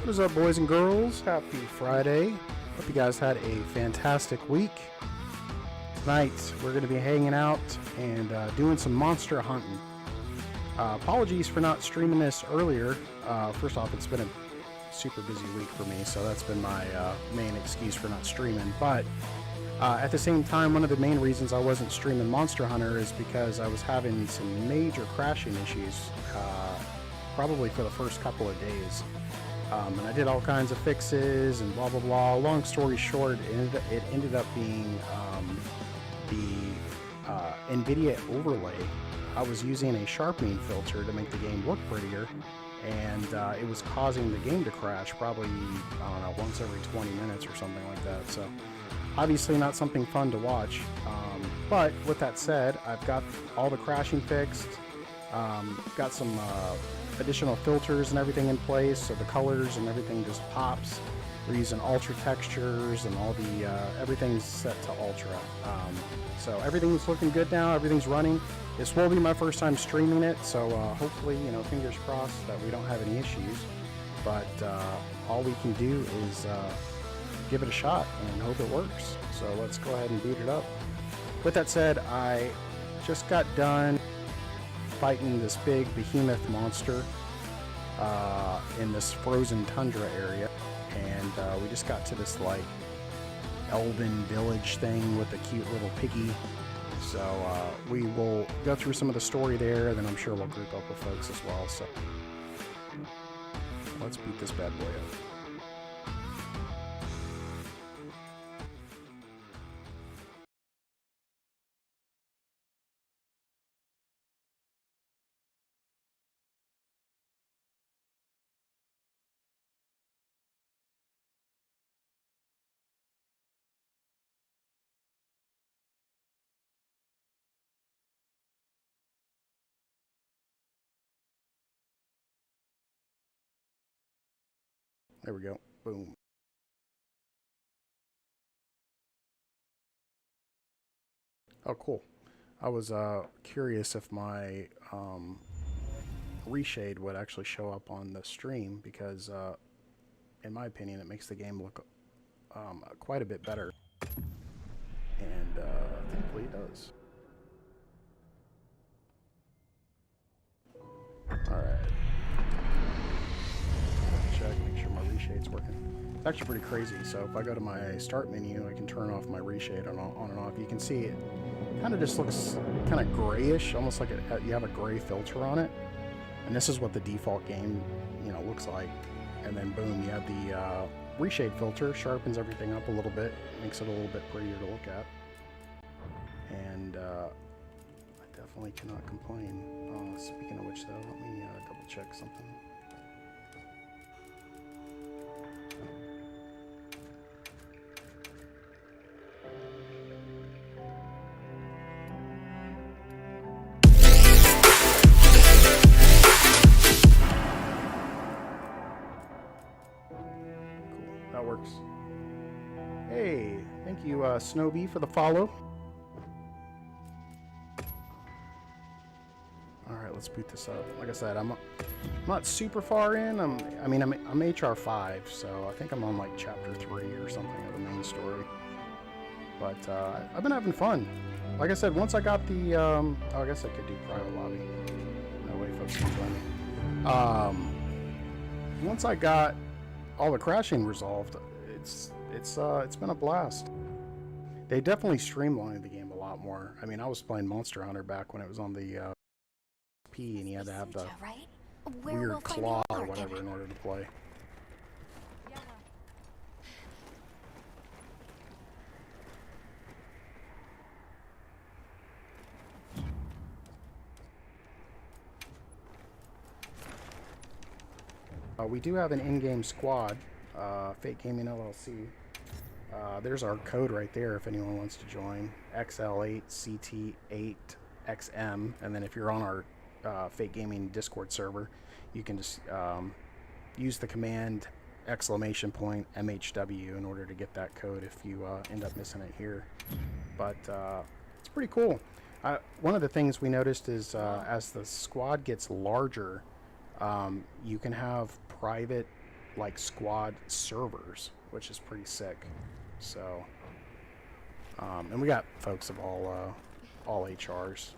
What is up, boys and girls? Happy Friday. Hope you guys had a fantastic week. Tonight, we're going to be hanging out and doing some monster hunting. Apologies for not streaming this earlier. First off, it's been a super busy week for me, so that's been my main excuse for not streaming. But at the same time, one of the main reasons I wasn't streaming Monster Hunter is because I was having some major crashing issues, probably for the first couple of days. And I did all kinds of fixes and blah blah blah. Long story short, it ended up being the NVIDIA overlay. I was using a sharpening filter to make the game look prettier, and it was causing the game to crash probably, I don't know, once every 20 minutes or something like that. So obviously not something fun to watch. But with that said, I've got all the crashing fixed. Got some additional filters and everything in place, so the colors and everything just pops. We're using ultra textures and all the everything's set to ultra. So everything's looking good now. Everything's running. This will be my first time streaming it, so hopefully, you know, fingers crossed that we don't have any issues. But all we can do is give it a shot and hope it works. So let's go ahead and boot it up. With that said, I just got done fighting this big behemoth monster in this frozen tundra area, and we just got to this like elven village thing with a cute little piggy. So we will go through some of the story there, then I'm sure we'll group up with folks as well. So let's beat this bad boy up. There we go. Boom. Oh, cool. I was curious if my reshade would actually show up on the stream, because in my opinion, it makes the game look quite a bit better. And thankfully it does. Alright. Check, make sure my reshade's working. It's actually pretty crazy. So if I go to my start menu, I can turn off my reshade on and off. You can see it kind of just looks kind of grayish, almost like you have a gray filter on it. And this is what the default game, you know, looks like. And then boom, you have the reshade filter, sharpens everything up a little bit, makes it a little bit prettier to look at. And I definitely cannot complain. Speaking of which, though, let me double check something. That works. Hey, thank you, Snowbee, for the follow. All right, let's boot this up. Like I said, I'm not super far in. I'm HR 5, so I think I'm on like chapter 3 or something of the main story. But I've been having fun. Like I said, once I got the oh, I guess I could do private lobby. No way, folks can join me. Once I got all the crashing resolved, it's been a blast. They definitely streamlined the game a lot more. I mean, I was playing Monster Hunter back when it was on the P, and you had to have the weird claw or whatever in order to play. We do have an in-game squad, Fake Gaming LLC. There's our code right there if anyone wants to join. XL8CT8XM, and then if you're on our Fake Gaming Discord server, you can just use the command !MHW in order to get that code if you end up missing it here. But it's pretty cool. One of the things we noticed is as the squad gets larger, you can have private like squad servers, which is pretty sick. So, and we got folks of all HRs.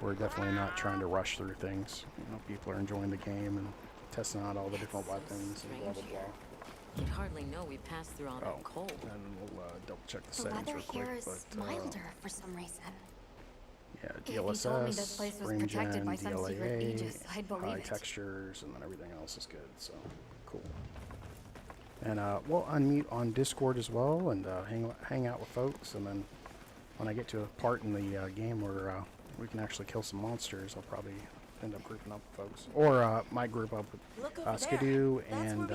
We're definitely not trying to rush through things. You know, people are enjoying the game and testing out all the different weapons and blah blah blah. You'd hardly know we passed through all that cold. And then we'll double check the The settings weather real quick. here is milder for some reason. Yeah, If you told me this DLSS, place was Ring protected Gen, by some secret aegis, DLAA, I'd believe high it. textures, and then everything else is good. So cool. And we'll unmute on Discord as well and hang out with folks. And then when I get to a part in the game where we can actually kill some monsters, I'll probably end up grouping up with folks. Or might group up with Skidoo and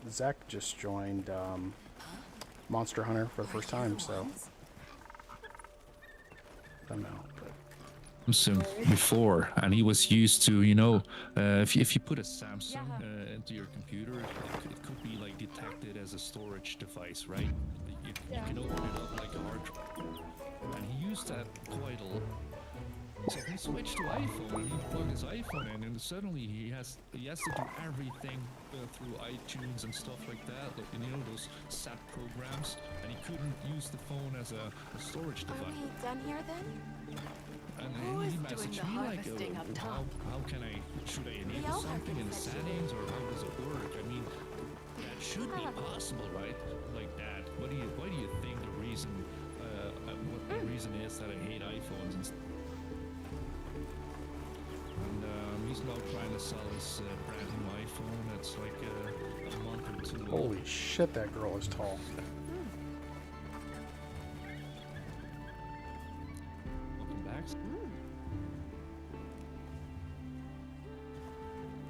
Zach just joined Monster Hunter for the first time, so I don't know. Samsung before, and he was used to, you know, if you put a Samsung into your computer, it could be like detected as a storage device, right? You can open it up like a hard drive, and he used that quite a lot. So he switched to iPhone. He plugged his iPhone in, and suddenly he has to do everything through iTunes and stuff like that. Like, you know, those SAP programs, and he couldn't use the phone as a storage device. Are we done here then? And he messaged me like, how can I, should I enable something in the settings, or how does it work? I mean, that should be possible, right? Like that. Why do you think the reason, what the reason is that I hate iPhones and he's now trying to sell his brand new iPhone. It's like a month or two old. Holy shit, that girl is tall. Welcome back.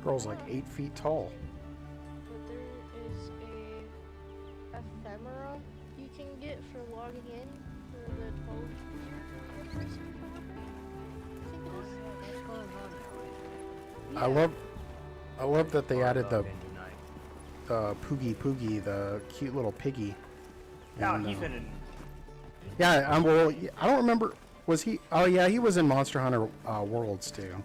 Girl's like 8 feet tall. But there is a ephemera you can get for logging in for the 12 year anniversary. I love that they added the Poogie, the cute little piggy. No, And, he's been in. yeah, well, I don't remember. Was he? Oh yeah, he was in Monster Hunter Worlds too.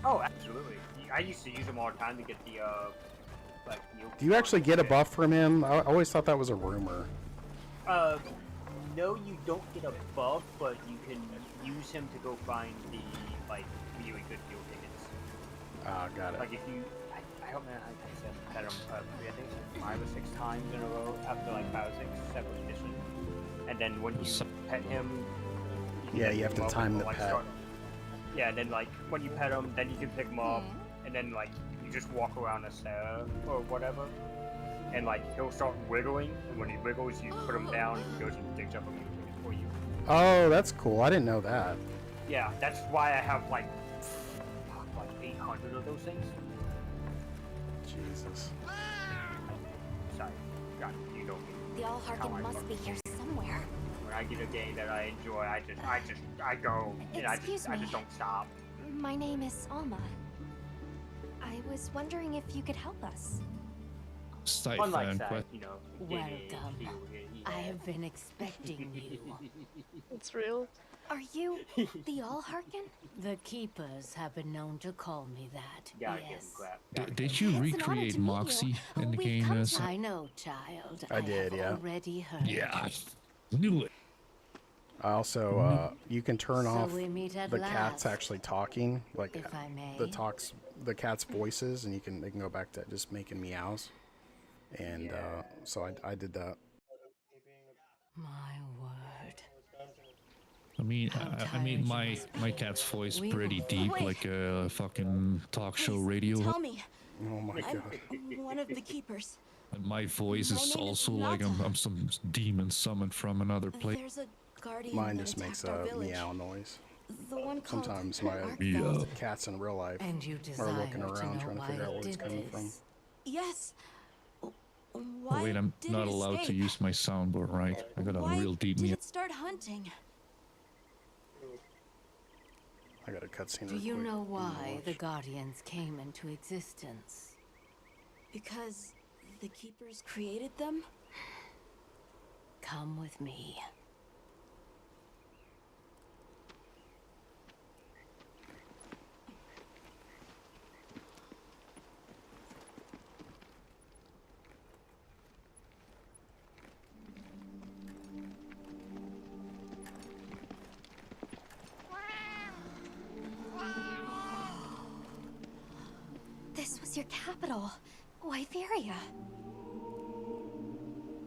Oh, absolutely. I used to use him all the time to get the like. Do you actually get a buff from him? I always thought that was a rumor. No, you don't get a buff, but you can use him to go find the like really good fuel tickets. Ah, got it. Like if you, I hope I said pet him. I think it's 5 or 6 times in a row after like 5 or 6 separate missions, and then when you pet him. Yeah, you have to time the pet. Yeah, and then like when you pet him, then you can pick him up, and then like you just walk around a cell or whatever, and like he'll start wiggling, and when he wiggles, you put him down, and he goes and digs up a music for you. Oh, that's cool. I didn't know that. Yeah, that's why I have like 800 of those things. Jesus. Sorry, God, you know me. The All-Harkin must be here somewhere. When I get a game that I enjoy, I go, and I just don't stop. My name is Alma. I was wondering if you could help us. Unlike that, you know. Welcome. I have been expecting you. It's real. Are you the All-Harkin? The Keepers have been known to call me that. Gotta give him Yes. crap. Did you It's an honor recreate to meet you. Moxie in the We've game? come to- I know, child. I did, have yeah. already heard. Yeah, I knew it. I also, you can turn So off we meet at the cats last, actually talking, like if I may. the cat's voices, and they can go back to just making meows. And so I did that. My word. I mean, How I made tired you my must cat's voice We pretty will- deep, Wait. like a fucking talk show radio. Tell me, Oh my god. I'm one of the keepers. And my voice My is name is also like Nata. I'm some demon summoned from another place. There's a guardian Mine that just makes attacked our a village. meow noise. The one called Sometimes my Yeah. cats in real life And you are desire looking to around know trying to why figure out it where it's did coming from. this. Yes. Oh, Why wait, I'm did not it allowed to escape? use my soundboard, right? I got a Why real deep did meow. it start hunting? I got a cutscene. Do real you quick. know I'm gonna why watch. the Guardians came into existence? Because the keepers created them? Come with me. capital, Wyveria.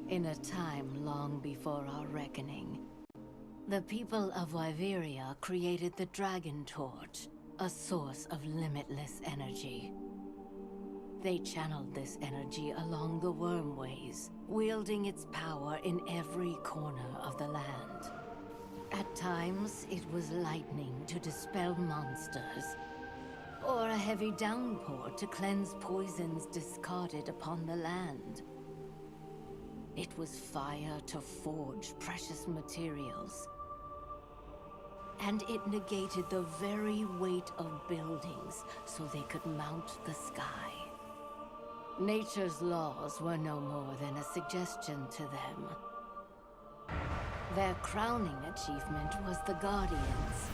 In a time long before our reckoning, the people of Wyveria created the Dragon Torch, a source of limitless energy. They channeled this energy along the wormways, wielding its power in every corner of the land. At times, it was lightning to dispel monsters, or a heavy downpour to cleanse poisons discarded upon the land. It was fire to forge precious materials, and it negated the very weight of buildings so they could mount the sky. Nature's laws were no more than a suggestion to them. Their crowning achievement was the Guardians,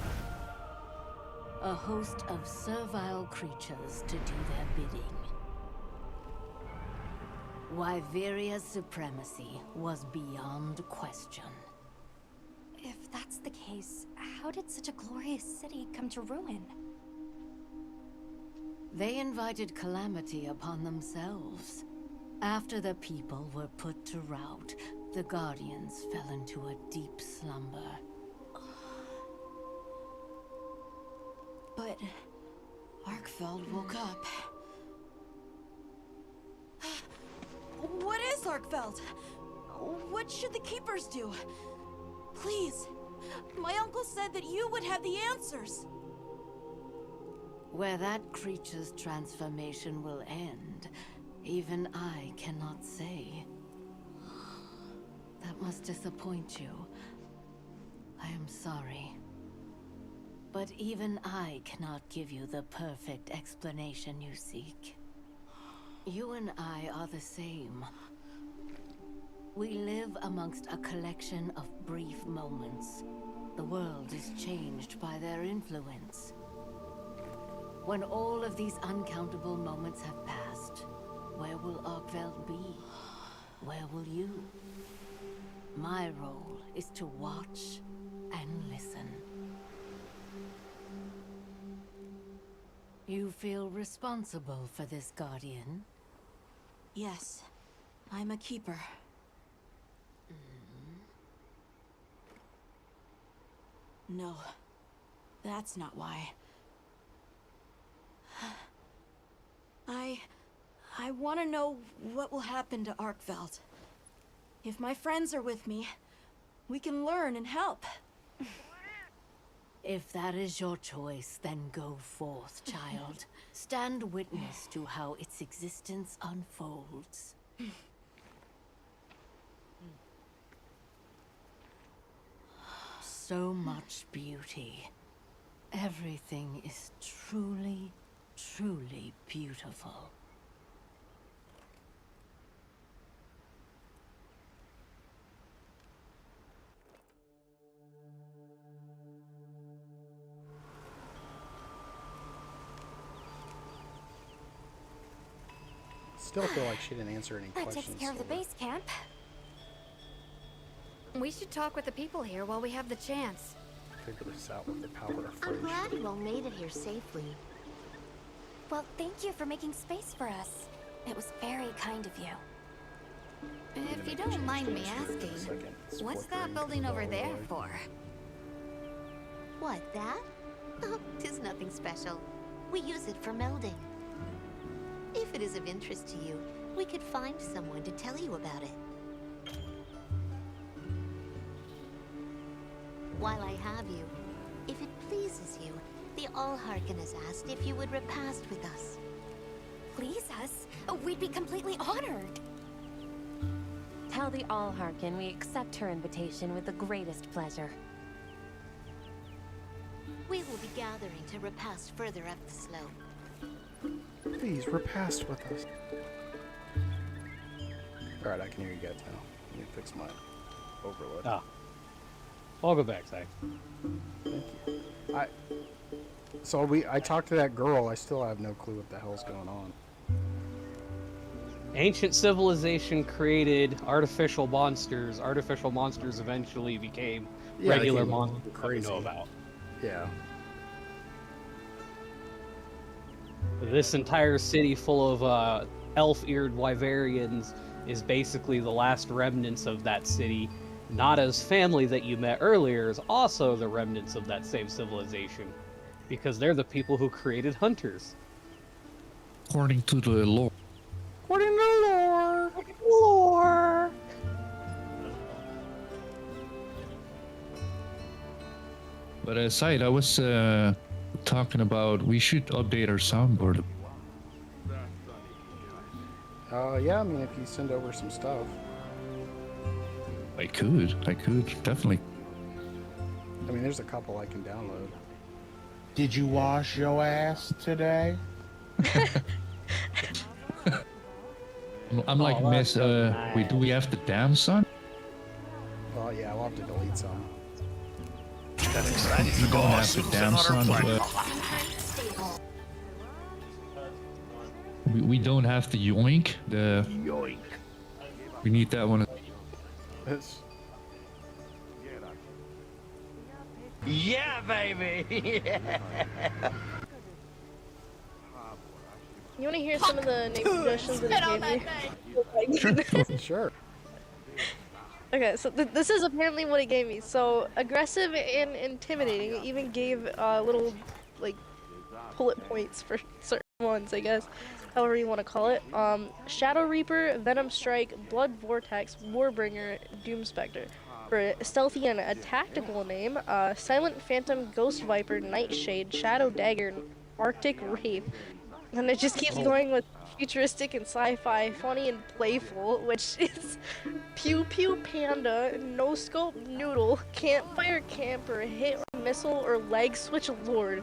a host of servile creatures to do their bidding. Wyveria's supremacy was beyond question. If that's the case, how did such a glorious city come to ruin? They invited calamity upon themselves. After the people were put to rout, the Guardians fell into a deep slumber. But Arkfeld woke up. What is Arkfeld? What should the Keepers do? Please, my uncle said that you would have the answers. Where that creature's transformation will end, even I cannot say. That must disappoint you. I am sorry. But even I cannot give you the perfect explanation you seek. You and I are the same. We live amongst a collection of brief moments. The world is changed by their influence. When all of these uncountable moments have passed, where will Arkveld be? Where will you? My role is to watch and listen. You feel responsible for this Guardian? Yes, I'm a Keeper. No, that's not why. I want to know what will happen to Arkveld. If my friends are with me, we can learn and help. If that is your choice, then go forth, child. Stand witness to how its existence unfolds. So much beauty. Everything is truly, truly beautiful. Still feel like she didn't answer any That questions. takes care of the so base camp. We should talk with the people here while we have the chance. Figure this out with the power of I'm phrase. glad you all made it here safely. Well, thank you for making space for us. It was very kind of you. If you don't mind me asking, what's that building over there for? What, that? Oh, 'tis nothing special. We use it for melding. If it is of interest to you, we could find someone to tell you about it. While I have you, if it pleases you, the Allharkin has asked if you would repast with us. Please us? We'd be completely honored. Tell the Allharkin we accept her invitation with the greatest pleasure. We will be gathering to repast further up the slope. Please repast with us. Alright, I can hear you guys now. Let me fix my overlay. Ah. I'll go back, Zach. Thank you. I talked to that girl. I still have no clue what the hell's going on. Ancient civilization created artificial monsters. Artificial monsters eventually became regular monsters that we know about. Yeah. This entire city full of elf-eared Wyverians is basically the last remnants of that city. Nada's family that you met earlier is also the remnants of that same civilization, because they're the people who created hunters. According to the lore. According to the lore. Lore. But aside, I was talking about we should update our soundboard. Yeah, I mean, if you send over some stuff. I could, definitely. I mean, there's a couple I can download. Did you wash your ass today? I'm like, miss, nice. do we have the damn son? Well, yeah, we'll have to delete some. That excited You don't have the damn son. We don't have the yoink. The yoink. We need that one. Yeah, baby. You want to hear some of the name suggestions that it gave me? Sure. Okay, so this is apparently what it gave me. So aggressive and intimidating. It even gave little like bullet points for certain ones, I guess. However you want to call it. Shadow Reaper, Venom Strike, Blood Vortex, Warbringer, Doom Spectre. For stealthy and a tactical name, Silent Phantom, Ghost Viper, Nightshade, Shadow Dagger, Arctic Wraith. And it just keeps going with futuristic and sci-fi, funny and playful, which is Pew Pew Panda, No Scope Noodle, Campfire Camper, Hit or Missile or Leg Switch Lord.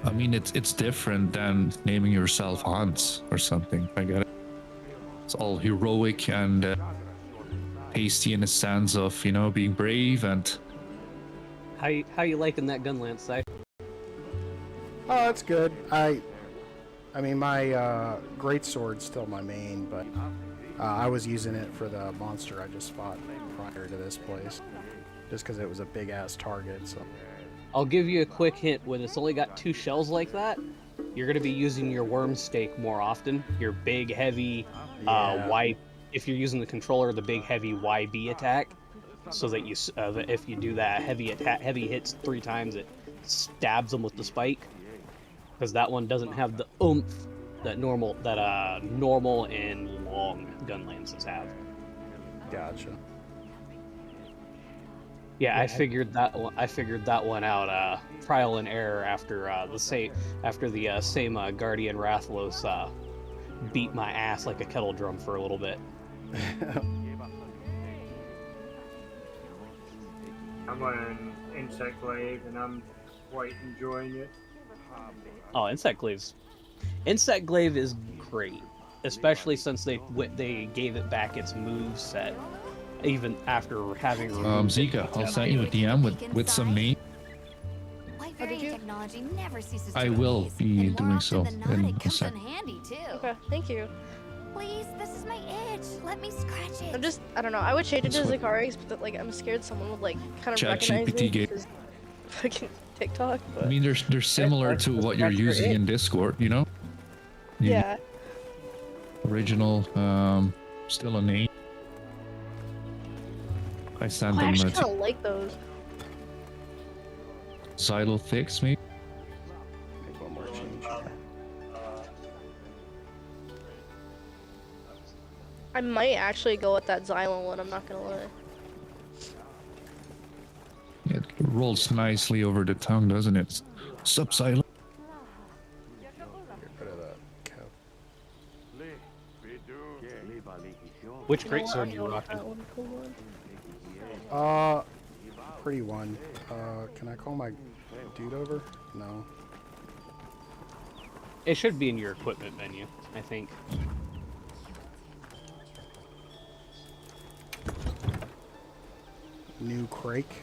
I mean, it's different than naming yourself Hans or something. I get it. It's all heroic and hasty in the sense of, you know, being brave and. How you liking that gun lance, Si? Oh, that's good. I mean, my greatsword's still my main, but I was using it for the monster I just fought prior to this place, just because it was a big ass target. So. I'll give you a quick hint. When it's only got 2 shells like that, you're gonna be using your worm stake more often. Your big heavy Y. If you're using the controller, the big heavy YB attack, so that you if you do that heavy hits 3 times, it stabs them with the spike. Because that one doesn't have the oomph that normal and long gun lances have. Gotcha. Yeah, I figured that one out. Trial and error after the same Guardian Rathlos beat my ass like a kettle drum for a little bit. I'm on Insect Glaive and I'm quite enjoying it. Oh, Insect Glaive is great, especially since they gave it back its move set, even after having removed Zika, I'll send you a DM with some name. Technology never ceases to I will amaze, be and more doing often so than not, in it a comes sec. in handy too. Okay, thank you. Please, this is my itch. Let me scratch it. I don't know, I would change it to That's what- Zacharys, but like, I'm scared someone would like kind of recognize ChatGPT me game. because fucking TikTok, but I mean, they're similar to what you're using in Discord, you know? yeah. Original, still a name. I sent I them actually to kind of like those. Xylo Fix, maybe? Make one more change. I might actually go with that Xylem one, I'm not gonna lie. It rolls nicely over the tongue, doesn't it? Sup, Xylo? Get rid of that cow. Which greatsword you rocking? Pretty one. Can I call my dude over? No. It should be in your equipment menu, I think. New Crake.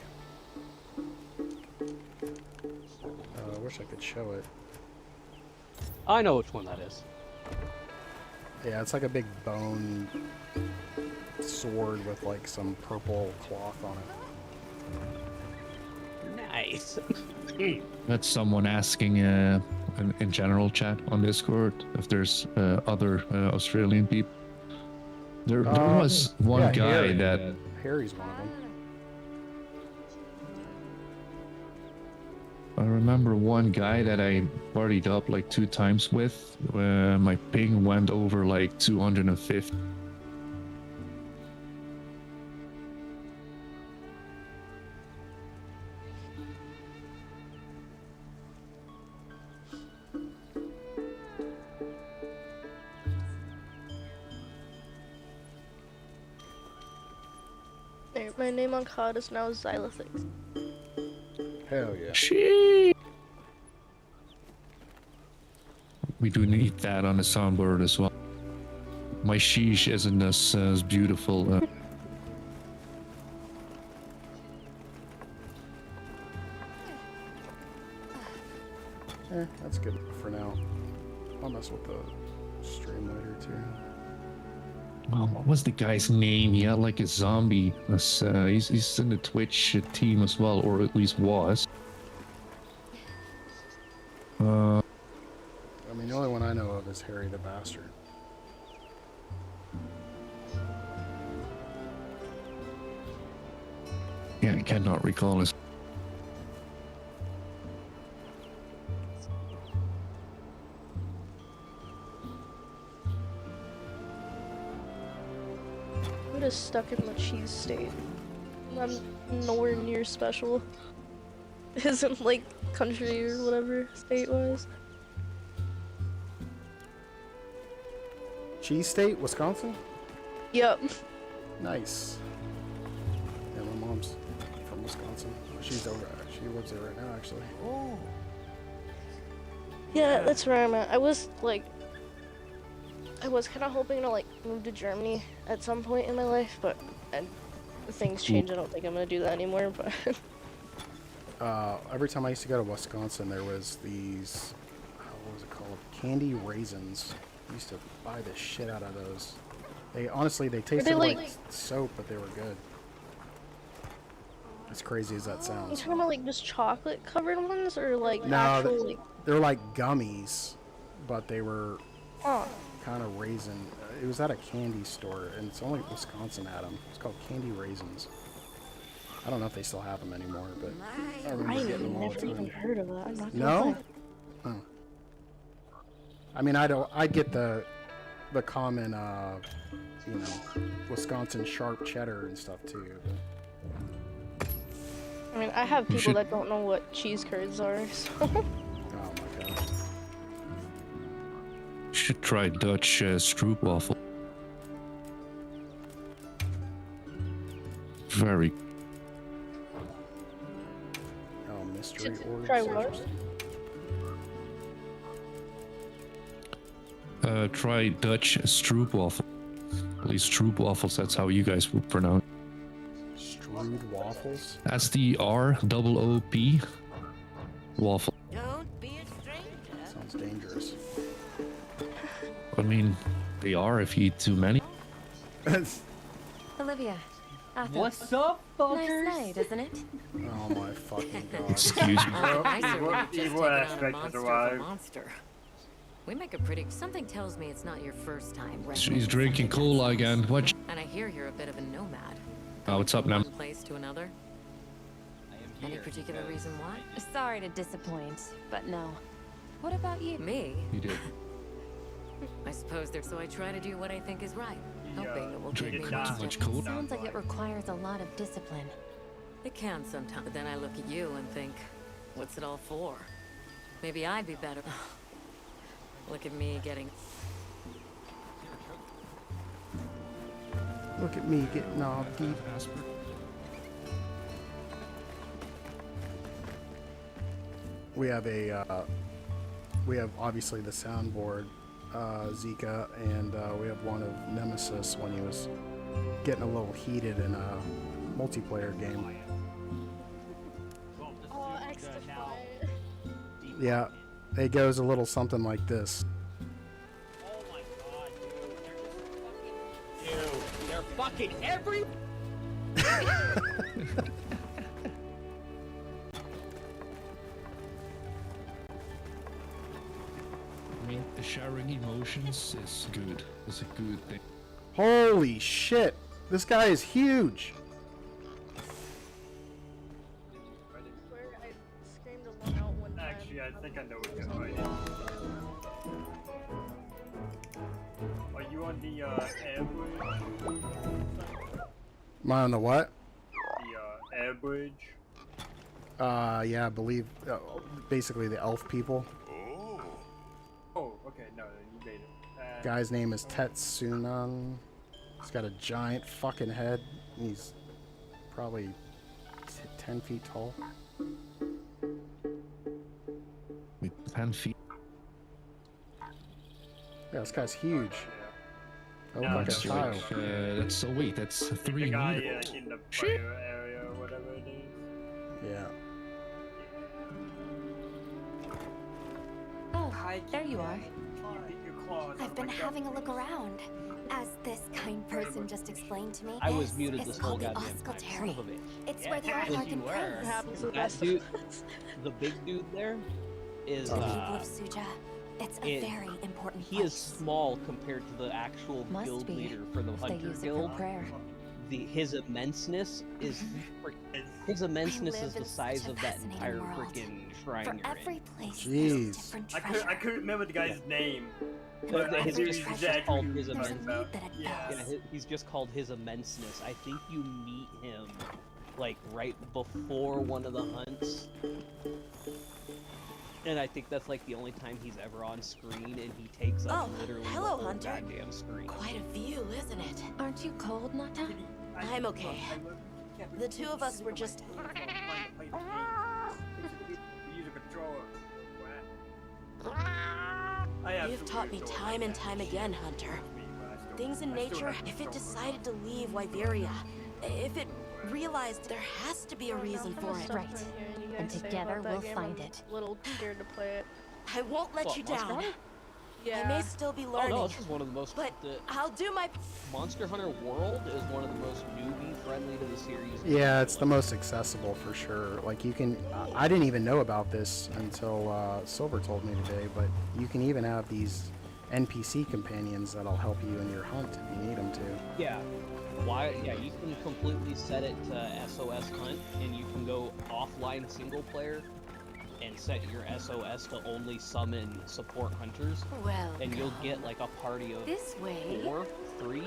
I wish I could show it. I know which one that is. Yeah, it's like a big bone sword with like some purple cloth on it. Nice. That's someone asking in general chat on Discord if there's other Australian people. There was one guy Harry. that. Harry's one of them. I remember one guy that I partied up like 2 times with. My ping went over like 250. There, my name on COD is now Xylithix. Hell yeah. Sheesh. We do need that on the soundboard as well. My sheesh isn't as beautiful. That's good for now. I'll mess with the stream later too. What was the guy's name? He had like a zombie. He's in the Twitch team as well, or at least was. I mean, the only one I know of is Harry the Bastard. Yeah, I cannot recall his. I'm just stuck in the cheese state. I'm nowhere near special. Isn't like country or whatever state-wise. Cheese State, Wisconsin? Yep. Nice. Yeah, my mom's from Wisconsin. She lives there right now, actually. Oh. Yeah, that's where I'm at. I was kind of hoping to like move to Germany at some point in my life, but things change. I don't think I'm gonna do that anymore. But every time I used to go to Wisconsin, there was these, what was it called? Candy raisins. I used to buy the shit out of those. They tasted like soap, but they were good. As crazy as that you sounds. talking about like just chocolate covered ones, or like No, actual like? they're like gummies, but they were Oh. kind of raisin. It was at a candy store, and it's only Wisconsin had them. It's called Candy Raisins. I don't know if they still have them anymore, but I remember getting them all the never even time. heard of that. I'm not gonna No? lie. Oh. I mean, I get the common, Wisconsin sharp cheddar and stuff too. But. I mean, I have people that don't know what cheese curds are, so. Oh my god. You should try Dutch stroopwafel. Very. Oh, mystery order. Try what? Try Dutch stroopwafel. At least stroopwafels, that's how you guys would pronounce. Stewed waffles? That's the R-O-O-P waffle. Don't be a stranger. Sounds dangerous. I mean, they are if you eat too many. Olivia. Athos. What's up, fuckers? Nice night, isn't it? Oh my fucking god. Excuse me. Nicer when you've just Evil taken out a aspect of monster the of a life. monster. We make a pretty. Something tells me it's not your first time. She's drinking cola again. What? And I hear you're a bit of a nomad. Oh, what's up now? One place to another. Any particular reason why? Sorry to disappoint, but no. What about you? Me? You did. I suppose there's so I try to do what I think is right, hoping it will take me Drink much too much distance. cola? Sounds like it requires a lot of discipline. It can sometimes, but then I look at you and think, what's it all for? Maybe I'd be better. Look at me getting. Look at me getting all deep. We have we have obviously the soundboard, Zika, and we have one of Nemesis when he was getting a little heated in a multiplayer game. Oh, extra fire. Yeah, it goes a little something like this. They're fucking every. sharing emotions is good. It's a good thing. Holy shit! This guy is huge! Where I screamed along out one time. Actually, I think I know what you're fighting. Are you on the air bridge? Am I on the what? The air bridge? Yeah, I believe, basically the elf people. Oh, okay, no, you made it. Guy's name is Tetsunan. He's got a giant fucking head. He's probably 10 feet tall. With 10 feet. Yeah, this guy's huge. I look No, like a that's child. That's so wait, that's 3 The guy meters. in the fire area or whatever it is. Yeah. Oh, there you are. I've been having a look around. As this kind person just explained to me, I was muted it's this whole called the goddamn time. Son Oscultary. of a bitch. It's where the Arlarkin prays. Happens to the That best dude, of us. the big dude there, is The people of Suja. It's a very important he place. is small compared to the actual Must guild be, leader for the if they Hunter use it for Guild. prayer. His immenseness is his immenseness is live the in size such a of that fascinating entire world. freaking shrine For you're every in. place, Jeez. there's different I treasure. couldn't remember the guy's name. But His I knew just exactly called who his he was talking immenseness. about. That it Yeah. does. Yeah, he's just called his immenseness. I think you meet him like right before one of the hunts. And I think that's like the only time he's ever on screen, and he takes up Oh, literally hello, the whole Hunter. goddamn screen. Quite a view, isn't it? Aren't you cold, Nata? I'm okay. The two of us were just... You've taught me time and time again, Hunter. Things in nature, if it decided to leave Wyveria, if it realized there has to be a reason for it. Right. And together we'll find I'm it. a little scared to play it. I won't let What, you Monster down. Hunter? I may still be Oh learning, no, this is one of the most. but I'll do my... Monster Hunter World is one of the most newbie friendly to the series. Yeah, it's the most accessible for sure. Like you can, I didn't even know about this until Silver told me today, but you can even have these NPC companions that'll help you in your hunt if you need them to. Yeah. Why? Yeah, you can completely set it to SOS Hunt, and you can go offline single player and set your SOS to only summon support hunters, Well, and you'll get like a party of this way. 3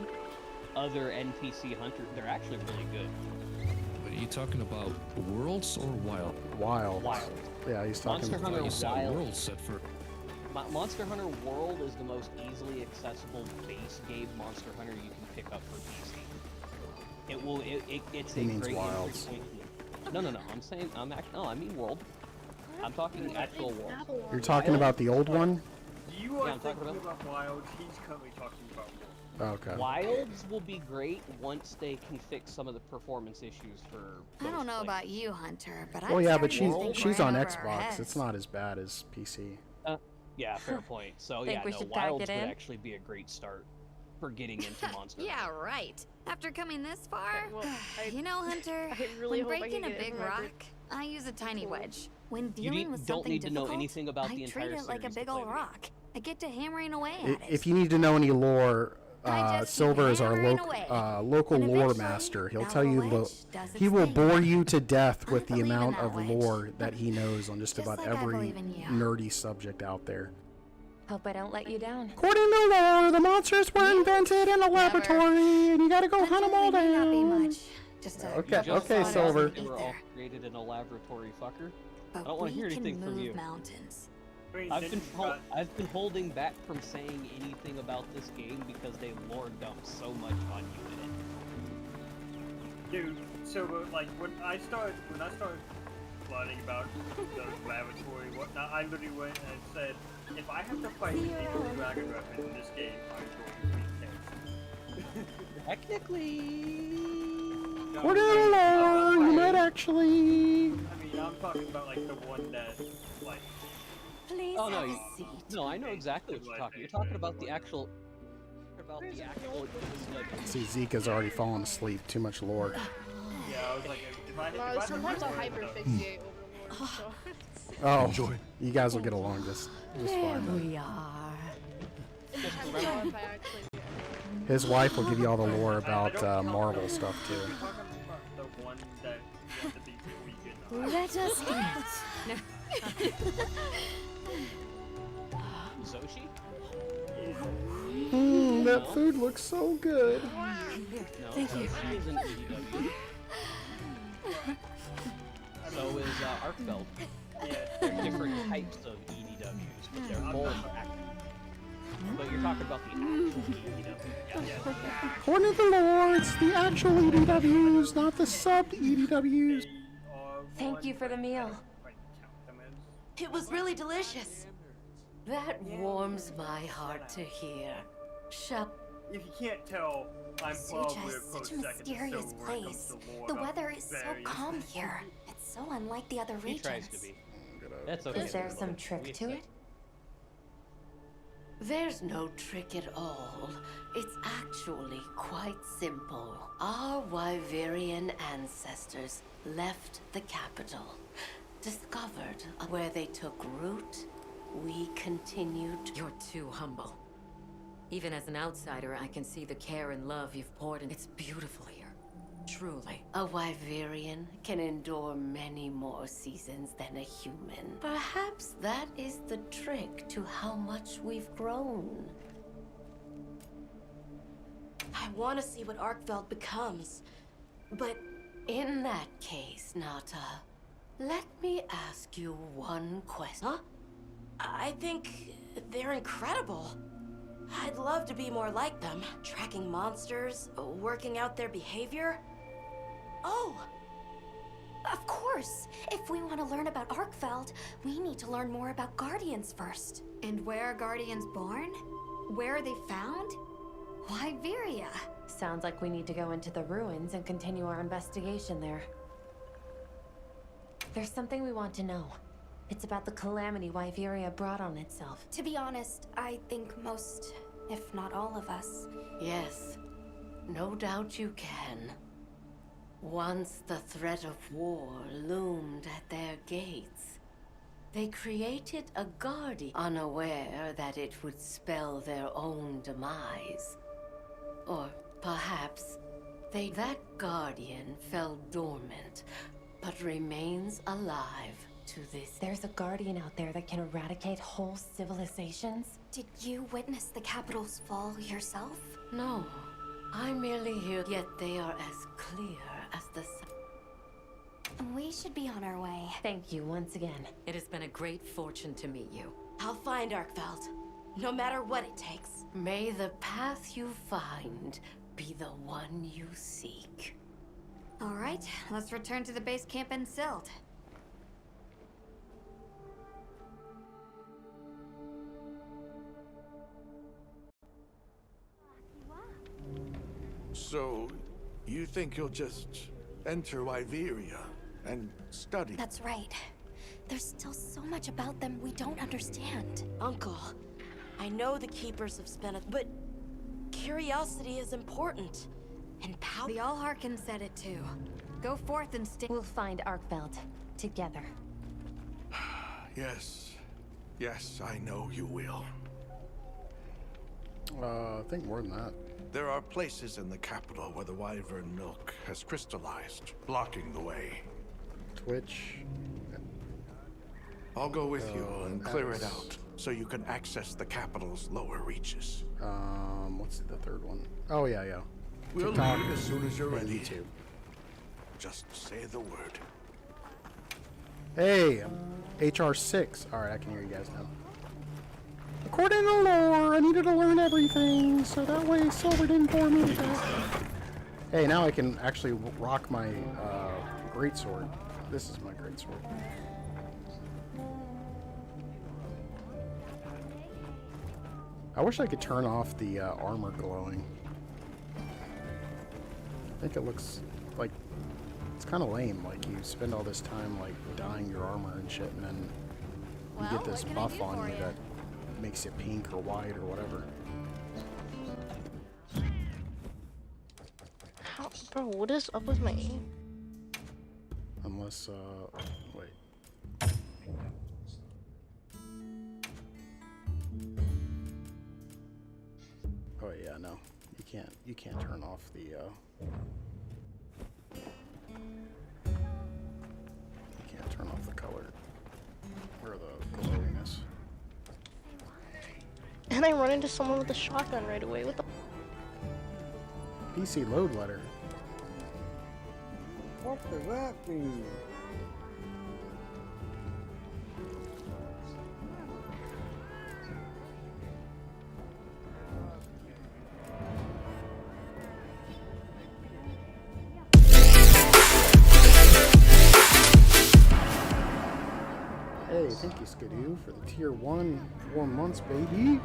other NPC hunters. They're actually really good. Are you talking about worlds or wild? Wild. Wild. Yeah, he's talking Monster Hunter You said Wild. world set for. Monster Hunter World is the most easily accessible base game Monster Hunter you can pick up for PC. It will. It's He a means great Wilds. entry point. No. I'm saying. I mean World. I'm talking actual World. You're talking about the old one? You are Yeah, I'm talking thinking about Wilds, he's currently talking about Wilds. Okay. Wilds will be great once they can fix some of the performance issues for. I don't know those about you, Hunter, but Well, I'm yeah, but starting to she's think on right over our Xbox. heads. It's not as bad as PC. Yeah, fair point. So Think yeah, we no, should pack Wilds it would in? actually be a great start for getting into Monster. Yeah, right. After coming this far, well, you know, Hunter, I really when hope I can breaking a get it big in my rock, I use a tiny tool. wedge. When You dealing with don't something need to know difficult, anything about I the treat entire it like a series to big play old the game. rock. I get to hammering away at it. If you need to know any lore, I just keep Silver is our hammering away. local And lore eventually, master. He'll now tell the you, wedge does its he will thing. bore you to death with I the believe in amount that of wedge. lore that he knows on just Just about like I every believe in you. nerdy subject out there. Hope I don't let you down. According to lore, the monsters were invented in a laboratory, and you gotta go hunt them all Hunter, we may not be down. much. Just a Okay, You just okay, found out Silver. They were all created in a laboratory, fucker. But I don't want to we hear can anything from move you. mountains. I've been holding back from saying anything about this game because they lore dump so much on you in it. Dude, so like when I started learning about the laboratory and whatnot, I literally went and said, if I have to fight the evil dragon weapon in this game, I'm going to be pissed. Technically. According to lore, you might actually. I mean, I'm talking about like the one that like. Please Oh no, have you, a seat. no, I know exactly what you're talking. You're talking about the actual. See, Zika's already fallen asleep. Too much lore. Yeah, I was like, if I No, sometimes I'll hyperfixate over one, so... Oh, you guys will get along just There fine. Then. we are. don't know if I actually do. His wife will give you all the lore about Marvel stuff too. You're talking about the one that you have to beat before you get Let us eat. Zoshi? That food looks so good. No, Thank you. Zoshi is an EDW. So is Arkfeld. They're different types of EDWs, but they're both active. But you're talking about the actual EDW. According to the lore, it's the actual EDWs, not the sub EDWs. Thank you for the meal. It was really delicious. That warms my heart to hear. Shep. If you can't tell, I'm probably Suja a is close such a second to mysterious Silver when it comes place. to lore. The I'm weather is so very- calm here. It's so unlike the other He regions. tries to be. That's okay. Is there some trick to it? There's no trick at all. It's actually quite simple. Our Wyverian ancestors left the capital, discovered where they took root. We continued. You're too humble. Even as an outsider, I can see the care and love you've poured in. It's beautiful here. Truly. A Wyverian can endure many more seasons than a human. Perhaps that is the trick to how much we've grown. I want to see what Arkfeld becomes, but In that case, Nata, let me ask you one question. huh? I think they're incredible. I'd love to be more like them, tracking monsters, working out their behavior. Oh, Of course! If we want to learn about Arkfeld, we need to learn more about Guardians first. And where are Guardians born? Where are they found? Wyveria. Sounds like we need to go into the ruins and continue our investigation there. There's something we want to know. It's about the calamity Wyveria brought on itself. To be honest, I think most, if not all of us. Yes, no doubt you can. Once the threat of war loomed at their gates, they created a guardian, unaware that it would spell their own demise. Or perhaps that guardian fell dormant, but remains alive to this. There's a guardian out there that can eradicate whole civilizations? Did you witness the capital's fall yourself? No, I merely hear, yet they are as clear as the sun. We should be on our way. Thank you once again. It has been a great fortune to meet you. I'll find Arkfeld, no matter what it takes. May the path you find be the one you seek. All right, let's return to the base camp in Silt. So, you think you'll just enter Wyveria and study? That's right. There's still so much about them we don't understand. Uncle, I know the Keepers have spent it, but curiosity is important. And power. The Allharkin said it too. Go forth and stay. We'll find Arkfeld together. Yes. Yes, I know you will. I think more than that. There are places in the capital where the wyvern milk has crystallized, blocking the way. Twitch. I'll go with you and clear it X. out, so you can access the capital's lower reaches. What's the third one? Oh yeah, yeah. We'll TikTok leave as soon as you're and ready. YouTube. Just say the word. Hey, HR6. All right, I can hear you guys now. According to lore, I needed to learn everything, so that way Silver didn't bore me to death. Hey, now I can actually rock my greatsword. This is my greatsword. I wish I could turn off the armor glowing. I think it looks like it's kind of lame. Like you spend all this time like dyeing your armor and shit, and then you get this buff on you that makes it pink or white or whatever. How, bro, what is up with my aim? Unless, wait. Oh yeah, no, you can't turn off the. You can't turn off the color or the glowiness. And I run into someone with a shotgun right away. What the? PC load letter. What does that mean? Hey, thank you, Skidoo, for the tier 1 4 months, baby.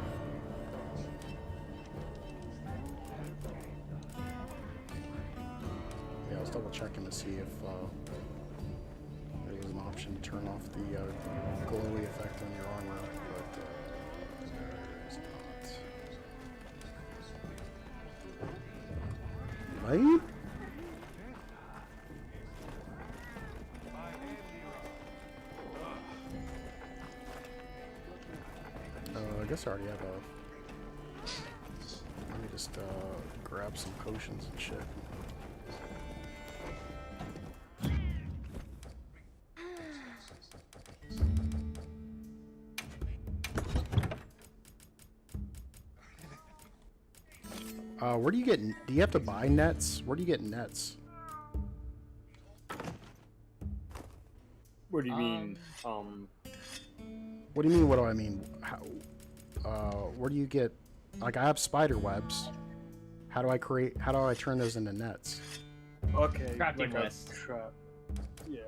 Yeah, I was double checking to see if there was an option to turn off the glowy effect on your armor, but there's not. Light? I guess I already have a... Let me just grab some potions and shit. Where do you get... Do you have to buy nets? Where do you get nets? What do you mean? What do you mean, what do I mean? How, where do you get... Like, I have spider webs. How do I turn those into nets? Okay, Crafting like list. Yeah.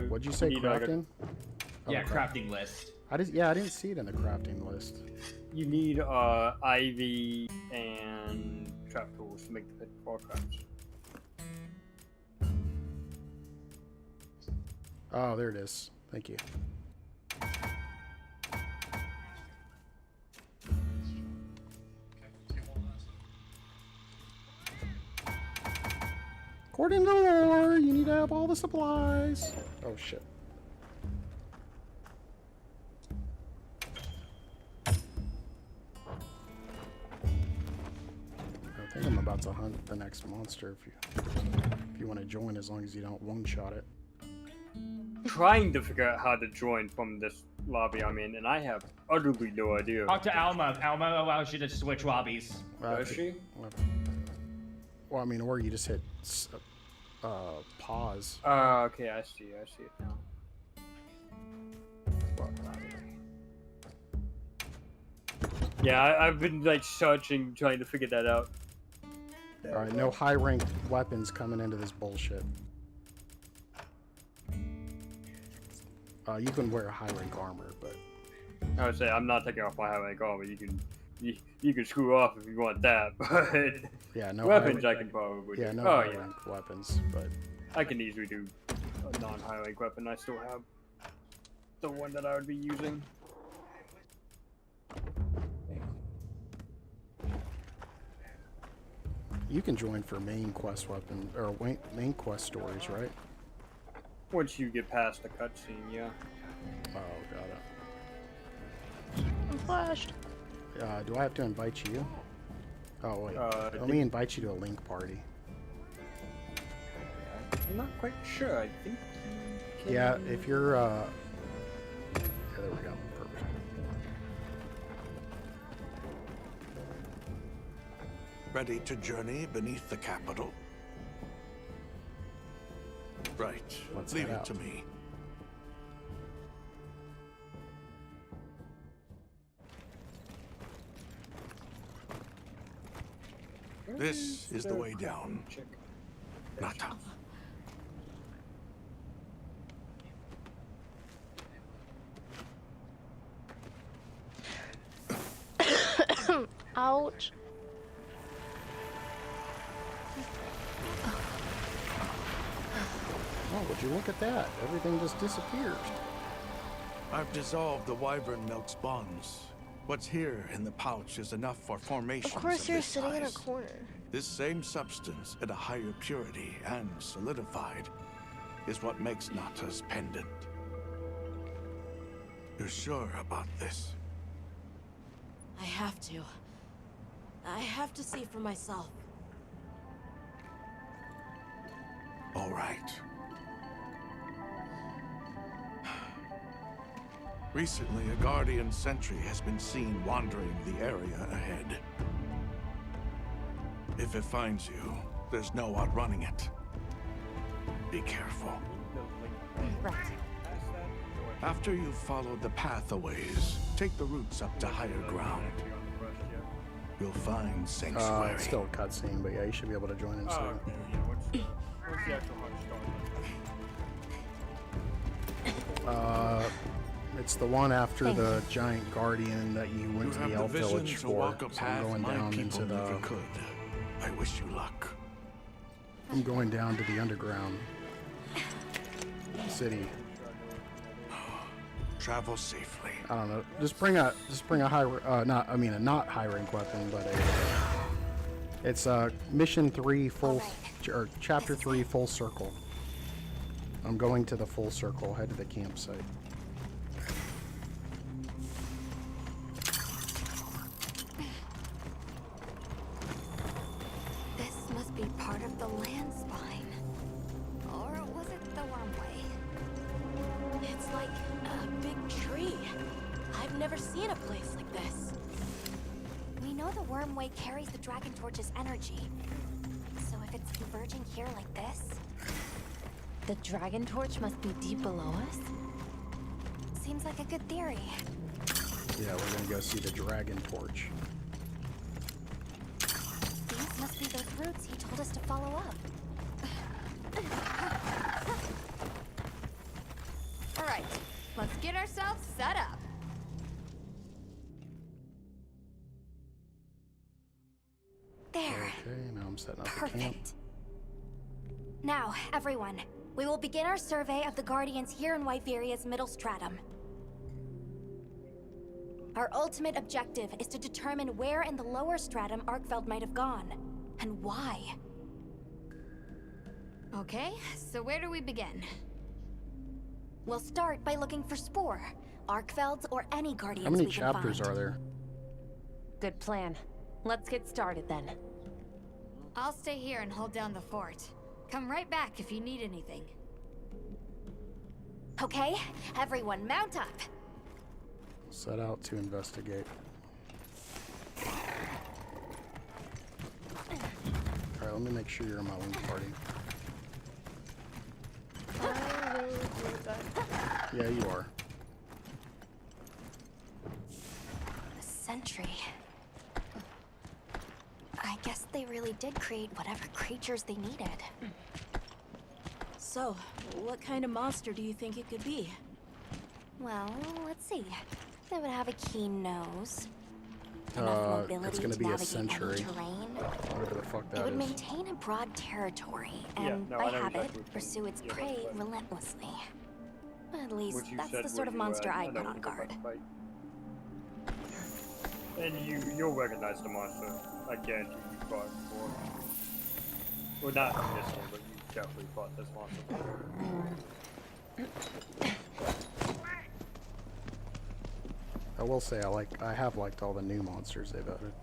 What'd you say, need, like, crafting? Yeah, crafting list. I didn't see it in the crafting list. You need ivy and trap tools to make the pitfall traps. Oh, there it is. Thank you. According to lore, you need to have all the supplies. Oh shit. I think I'm about to hunt the next monster if you want to join, as long as you don't one-shot it. Trying to figure out how to join from this lobby I'm in, and I have utterly no idea. Talk to Alma. Alma allows you to switch lobbies. Does she? Well, I mean, or you just hit pause. Okay, I see it now. Yeah, I've been like searching, trying to figure that out. Alright, no high-ranked weapons coming into this bullshit. You can wear a high-rank armor, but... I would say I'm not taking off my high rank armor. You can screw off if you want that, but yeah, no weapons I can probably do. No high-rank weapons, but I can easily do a non-high rank weapon. I still have the one that I would be using. you can join for main quest weapon or main quest stories, right? Once you get past the cutscene, yeah. Oh, got it. I'm flashed. Do I have to invite you? Oh wait, let me invite you to a link party. I'm not quite sure. I think. Yeah, if you're. Yeah, there we go. Perfect. Ready to journey beneath the capital? Right. Let's Leave head it out. to me. This is the way down. Not up. Ouch. Oh, would you look at that? Everything just disappears. I've dissolved the wyvern milk's bonds. What's here in the pouch is enough for formations Of course you're this sitting in a size. corner. This same substance at a higher purity and solidified is what makes Nata's pendant. You're sure about this? I have to. I have to see for myself. All right. Recently, a Guardian sentry has been seen wandering the area ahead. If it finds you, there's no outrunning it. Be careful. Right. After you've followed the path a ways, take the routes up to higher ground. You'll find sanctuary. It's still a cutscene, but yeah, you should be able to join in soon. What's the actual hunt start? It's the one after the giant guardian that you went You to have the the elf vision village to for. walk a So I'm path going my down people into never the. could. I wish you luck. I'm going down to the underground city. Travel safely. I don't know. Just bring a high a not high rank weapon, but it's mission 3 full or chapter 3 full circle. I'm going to the full circle. Head to the campsite. This must be part of the land spine. Or was it the wormway? It's like a big tree. I've never seen a place like this. We know the wormway carries the Dragon Torch's energy. So if it's converging here like this... The Dragon Torch must be deep below us? Seems like a good theory. Yeah, we're gonna go see the Dragon Torch. These must be those routes he told us to follow up. Alright, let's get ourselves set up. There. Okay, now I'm setting up the camp. Perfect. Now, everyone, we will begin our survey of the Guardians here in Wyveria's middle stratum. Our ultimate objective is to determine where in the lower stratum Arkfeld might have gone, and why. Okay, so where do we begin? We'll start by looking for Spore, Arkfelds, or any Guardians How many we can chapters find. are there? Good plan. Let's get started then. I'll stay here and hold down the fort. Come right back if you need anything. Okay, everyone mount up. Set out to investigate. Alright, let me make sure you're in my link party. Yeah, you are. A sentry. I guess they really did create whatever creatures they needed. So, what kind of monster do you think it could be? Well, let's see. They would have a keen nose. Enough mobility it's gonna to be a navigate any century. terrain. Whatever the fuck It that would is. maintain a broad territory, Yeah, and no, by I know habit, exactly what you pursue its mean. Yeah, prey that's right. relentlessly. At least, What you that's said the sort of when you, monster I I'd know put on you guard. about the fight. And you'll recognize the monster. I guarantee you fought it before. Well, not this one, but you definitely fought this monster before. I will say I have liked all the new monsters they've added.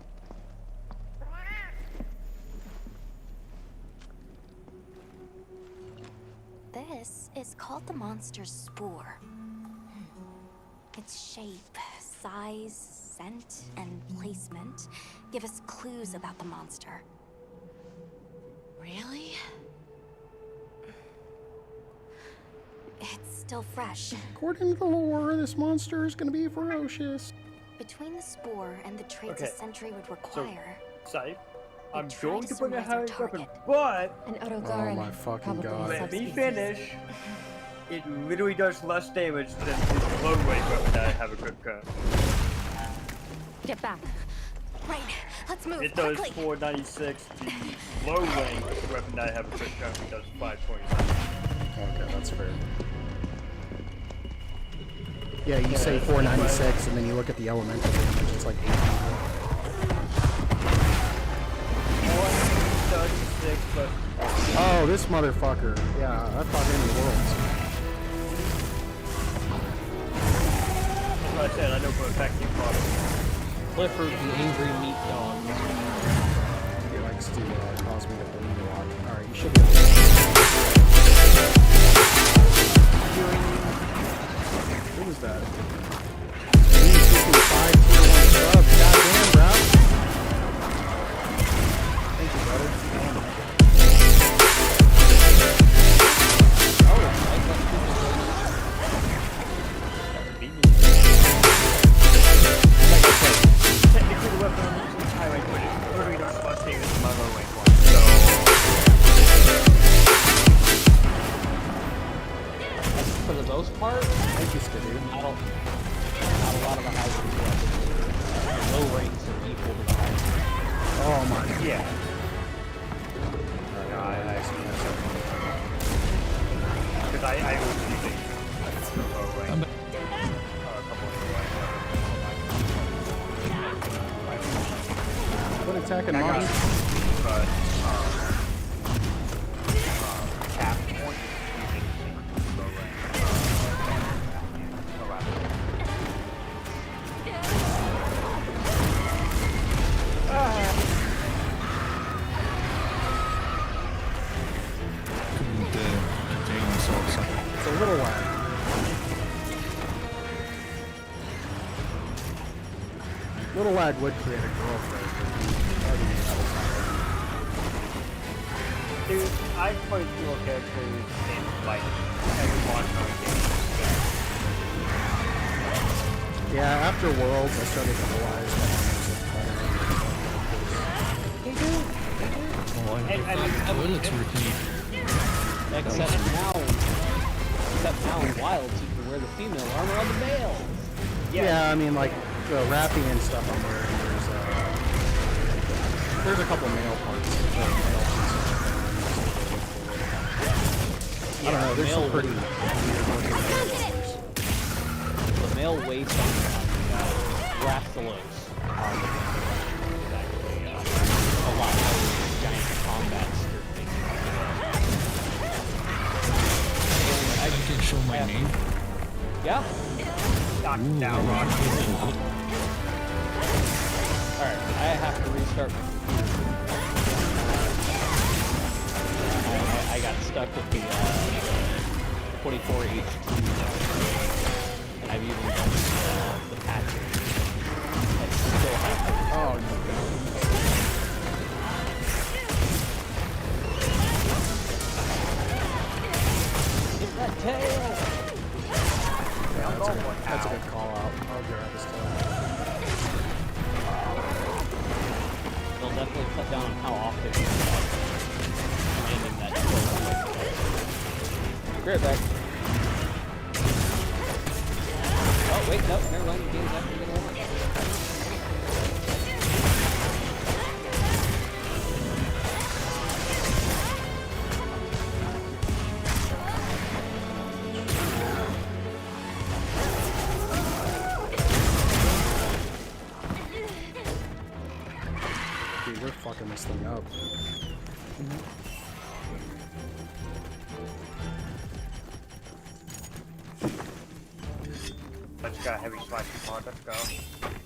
This is called the monster's spore. Its shape, size, scent, and placement give us clues about the monster. Really? It's still fresh. According to the lore, this monster is gonna be ferocious. Between the spore and the traits Okay, a sentry would require, Safe. I'm try going to to bring a surmise our high weapon, target. but An Oh Otogaran. my fucking probably god. let me subspecies. finish. It literally does less damage than the low weight weapon that I have a good cut. Get back. right, let's move It does quickly. 496. The low range weapon that I have a good cut does 529. Okay, that's fair. Yeah, you say 496, and then you look at the elemental damage, it's like 800. 436 plus. Oh, this motherfucker. Yeah, I thought in worlds. That's what I said, I know for a fact you fought it. Clifford, the angry meat dog. to cause me to bleed a lot. Alright, you should be able to... What was that? 355 tier 1 sub. Goddamn, bro. Thank you, brother. Technically, the weapon I'm using is high rank, but it's literally not supposed to take this is my low rank one. So. For the most part, thank you, Skidoo. Not a lot of the high ranks weapons. The low ranks are equal to the high ranks. Oh my. Yeah. Because I was using the low rank. What attacking I got monster? but cap point using low rank. Couldn't contain myself. So. It's a little lag. Little lag would create a girlfriend. Dude, I played dual characters in like every monster game. Yeah, after Worlds, I started to realize that They do. Oh, And toilets repeat. Except now in Wilds, you can wear the female armor on the male. Yeah, I mean, like, the wrapping and stuff I'm wearing, there's a couple male parts. Male pieces. I don't know, there's some pretty weird looking male colors. The male waist on the Rathalos are actually a lot more giant combat skirt thing. I can show my name. Yeah? Down, Alright, I have to restart my computer. I got stuck with the 24H2, and I've even done the patching. It's still high. Oh, no. Get that tail! Yeah, that's a good call out. I'll grab this tail. They'll definitely cut down on how often you landing that tail. Great back. Oh, wait, no, never mind. The game's actually gonna work. Dude, we're fucking this thing up. Let's go, heavy slicing pod, let's go.